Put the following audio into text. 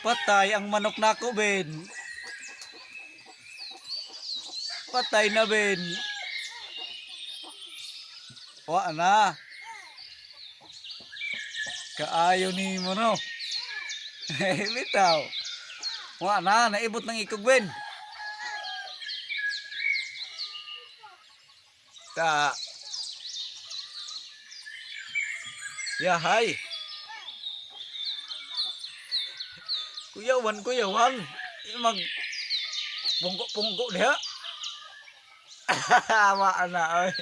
Patay ang manok nako, Ben. Patay na, Ben. Wa na. Kaayo ni mo no. Bitaw. Wa na, naibot ng ikog, Ben. Ta. Yahay. Kuyawan. Mag pungko-pungko diha. Wa na, oy.